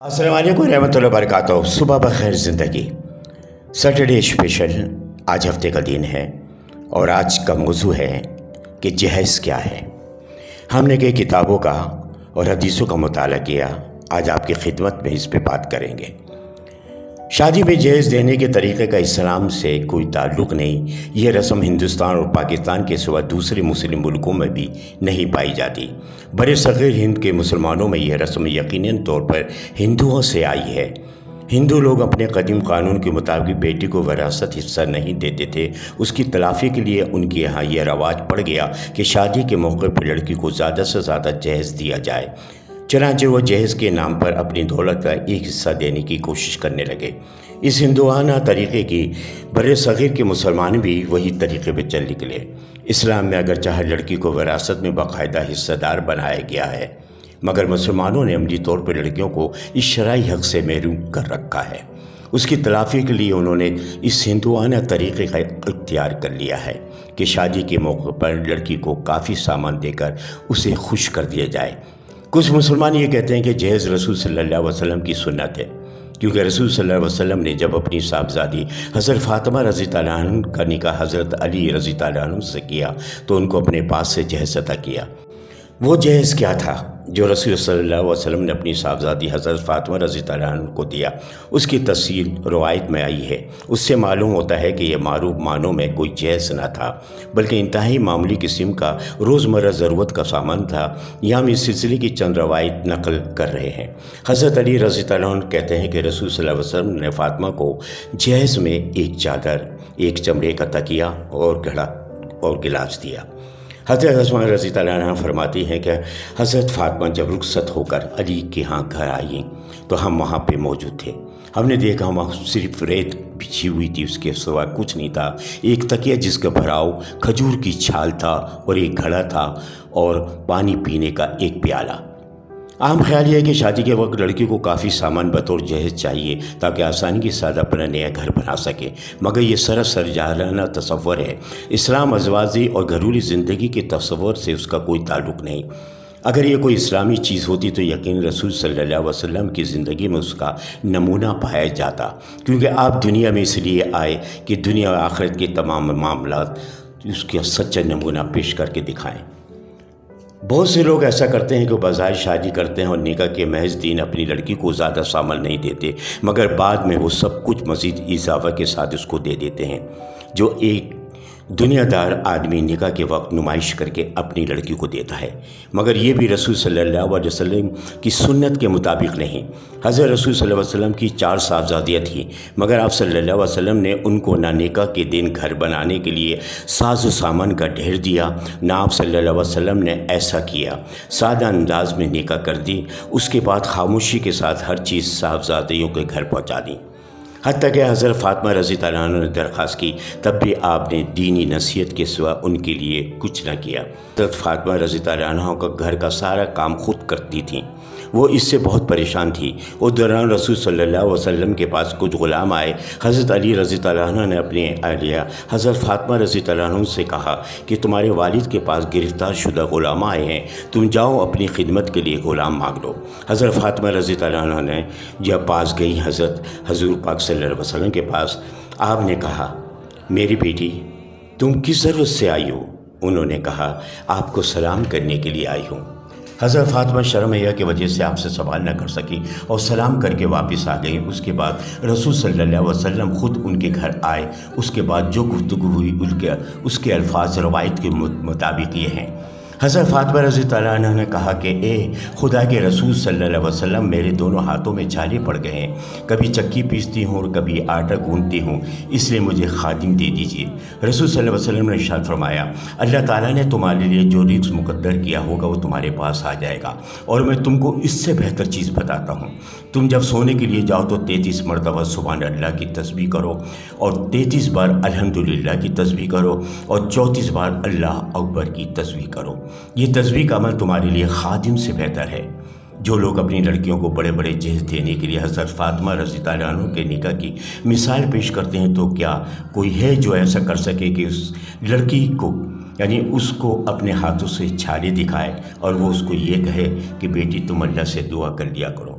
السلام علیکم ورحمۃ اللہ وبرکاتہ۔ صبح بخیر زندگی سیٹرڈے اسپیشل آج ہفتے کا دن ہے اور آج کا موضوع ہے کہ جہیز کیا ہے۔ ہم نے کئی کتابوں کا اور حدیثوں کا مطالعہ کیا، آج آپ کی خدمت میں اس پہ بات کریں گے۔ شادی میں جہیز دینے کے طریقے کا اسلام سے کوئی تعلق نہیں۔ یہ رسم ہندوستان اور پاکستان کے سوا دوسرے مسلم ملکوں میں بھی نہیں پائی جاتی۔ برِ صغیر ہند کے مسلمانوں میں یہ رسم یقیناً طور پر ہندوؤں سے آئی ہے۔ ہندو لوگ اپنے قدیم قانون کے مطابق بیٹی کو وراثت حصہ نہیں دیتے تھے۔ اس کی تلافی کے لیے ان کے یہاں یہ رواج پڑ گیا کہ شادی کے موقع پر لڑکی کو زیادہ سے زیادہ جہیز دیا جائے۔ چنانچہ وہ جہیز کے نام پر اپنی دولت کا ایک حصہ دینے کی کوشش کرنے لگے۔ اس ہندوانہ طریقے کی برِ صغیر کے مسلمان بھی وہی طریقے پہ چل نکلے۔ اسلام میں اگرچہ ہر لڑکی کو وراثت میں باقاعدہ حصہ دار بنایا گیا ہے، مگر مسلمانوں نے عملی طور پر لڑکیوں کو اس شرعی حق سے محروم کر رکھا ہے۔ اس کی تلافی کے لیے انہوں نے اس ہندوانہ طریقے کا اختیار کر لیا ہے کہ شادی کے موقع پر لڑکی کو کافی سامان دے کر اسے خوش کر دیا جائے۔ کچھ مسلمان یہ کہتے ہیں کہ جہیز رسول صلی اللہ علیہ وسلم کی سنت ہے، کیونکہ رسول صلی اللہ علیہ وسلم نے جب اپنی صاحبزادی حضرت فاطمہ رضی اللہ عنہ کا نکاح حضرت علی رضی اللہ عنہ سے کیا تو ان کو اپنے پاس سے جہیز عطا کیا۔ وہ جہیز کیا تھا جو رسول صلی اللہ علیہ وسلم نے اپنی صاحبزادی حضرت فاطمہ رضی اللہ عنہ کو دیا؟ اس کی تفصیل روایت میں آئی ہے۔ اس سے معلوم ہوتا ہے کہ یہ معروف معنوں میں کوئی جہیز نہ تھا، بلکہ انتہائی معمولی قسم کا روزمرہ ضرورت کا سامان تھا۔ یہاں ہم اس سلسلے کی چند روایت نقل کر رہے ہیں۔ حضرت علی رضی اللہ عنہ کہتے ہیں کہ رسول صلی اللہ علیہ وسلم نے فاطمہ کو جہیز میں ایک چادر، ایک چمڑے کا تکیہ اور گھڑا اور گلاس دیا۔ حضرت اسماء رضی اللہ عنہا فرماتی ہیں کہ حضرت فاطمہ جب رخصت ہو کر علی کے ہاں گھر آئیں تو ہم وہاں پہ موجود تھے۔ ہم نے دیکھا وہاں صرف ریت بچھی ہوئی تھی، اس کے سوا کچھ نہیں تھا۔ ایک تکیہ جس کا بھراؤ کھجور کی چھال تھا اور ایک گھڑا تھا اور پانی پینے کا ایک پیالہ۔ عام خیال یہ ہے کہ شادی کے وقت لڑکی کو کافی سامان بطور جہیز چاہیے تاکہ آسانی کے ساتھ اپنا نیا گھر بنا سکے، مگر یہ سراسر جاہلانہ تصور ہے۔ اسلام ازواجی اور گھریلو زندگی کے تصور سے اس کا کوئی تعلق نہیں۔ اگر یہ کوئی اسلامی چیز ہوتی تو یقین رسول صلی اللہ علیہ وسلم کی زندگی میں اس کا نمونہ پایا جاتا، کیونکہ آپ دنیا میں اس لیے آئے کہ دنیا اور آخرت کے تمام معاملات اس کا سچا نمونہ پیش کر کے دکھائیں۔ بہت سے لوگ ایسا کرتے ہیں کہ بظاہر شادی کرتے ہیں اور نکاح کے محض دن اپنی لڑکی کو زیادہ سامان نہیں دیتے، مگر بعد میں وہ سب کچھ مزید اضافہ کے ساتھ اس کو دے دیتے ہیں، جو ایک دنیا دار آدمی نکاح کے وقت نمائش کر کے اپنی لڑکی کو دیتا ہے، مگر یہ بھی رسول صلی اللہ علیہ وسلم کی سنت کے مطابق نہیں۔ حضرت رسول صلی اللہ علیہ وسلم کی 4 صاحبزادیاں تھیں، مگر آپ صلی اللہ علیہ وسلم نے ان کو نہ نکاح کے دن گھر بنانے کے لیے ساز و سامان کا ڈھیر دیا، نہ آپ صلی اللہ علیہ وسلم نے ایسا کیا۔ سادہ انداز میں نکاح کر دی، اس کے بعد خاموشی کے ساتھ ہر چیز صاحبزادیوں کے گھر پہنچا دی۔ حتیٰ کہ حضرت فاطمہ رضی اللہ عنہ نے درخواست کی، تب بھی آپ نے دینی نصیحت کے سوا ان کے لیے کچھ نہ کیا۔ حضرت فاطمہ رضی اللہ عنہ کا گھر کا سارا کام خود کرتی تھیں، وہ اس سے بہت پریشان تھی۔ اس دوران رسول صلی اللہ علیہ وسلم کے پاس کچھ غلام آئے۔ حضرت علی رضی اللہ عنہ نے اپنے اہلیہ حضرت فاطمہ رضی اللہ عنہ سے کہا کہ تمہارے والد کے پاس گرفتار شدہ غلام آئے ہیں، تم جاؤ اپنی خدمت کے لیے غلام مانگ لو۔ حضرت فاطمہ رضی اللہ عنہ نے جب پاس گئی حضور پاک صلی اللہ علیہ وسلم کے پاس، آپ نے کہا، میری بیٹی تم کس ضرورت سے آئی ہو؟ انہوں نے کہا، آپ کو سلام کرنے کے لیے آئی ہوں۔ حضرت فاطمہ شرم حیا کی وجہ سے آپ سے سوال نہ کر سکی اور سلام کر کے واپس آ گئی۔ اس کے بعد رسول صلی اللہ علیہ وسلم خود ان کے گھر آئے۔ اس کے بعد جو گفتگو ہوئی اس کے الفاظ روایت کے مطابق یہ ہیں۔ حضرت فاطمہ رضی اللہ عنہ نے کہا کہ اے خدا کے رسول صلی اللہ علیہ وسلم، میرے دونوں ہاتھوں میں چھالے پڑ گئے ہیں، کبھی چکی پیستی ہوں اور کبھی آٹا گوندتی ہوں، اس لیے مجھے خادم دے دیجیے۔ رسول صلی اللہ علیہ وسلم نے ارشاد فرمایا، اللہ تعالیٰ نے تمہارے لیے جو رزق مقدر کیا ہوگا وہ تمہارے پاس آ جائے گا، اور میں تم کو اس سے بہتر چیز بتاتا ہوں۔ تم جب سونے کے لیے جاؤ تو 33 مرتبہ سبحان اللہ کی تسبیح کرو اور 33 بار الحمدللہ کی تسبیح کرو اور 34 بار اللہ اکبر کی تسبیح کرو۔ یہ تسبیح کا عمل تمہارے لیے خادم سے بہتر ہے۔ جو لوگ اپنی لڑکیوں کو بڑے بڑے جہیز دینے کے لیے حضرت فاطمہ رضی اللہ عنہ کے نکاح کی مثال پیش کرتے ہیں، تو کیا کوئی ہے جو ایسا کر سکے کہ اس لڑکی کو یعنی اس کو اپنے ہاتھوں سے چھالے دکھائے اور وہ اس کو یہ کہے کہ بیٹی تم اللہ سے دعا کر لیا کرو؟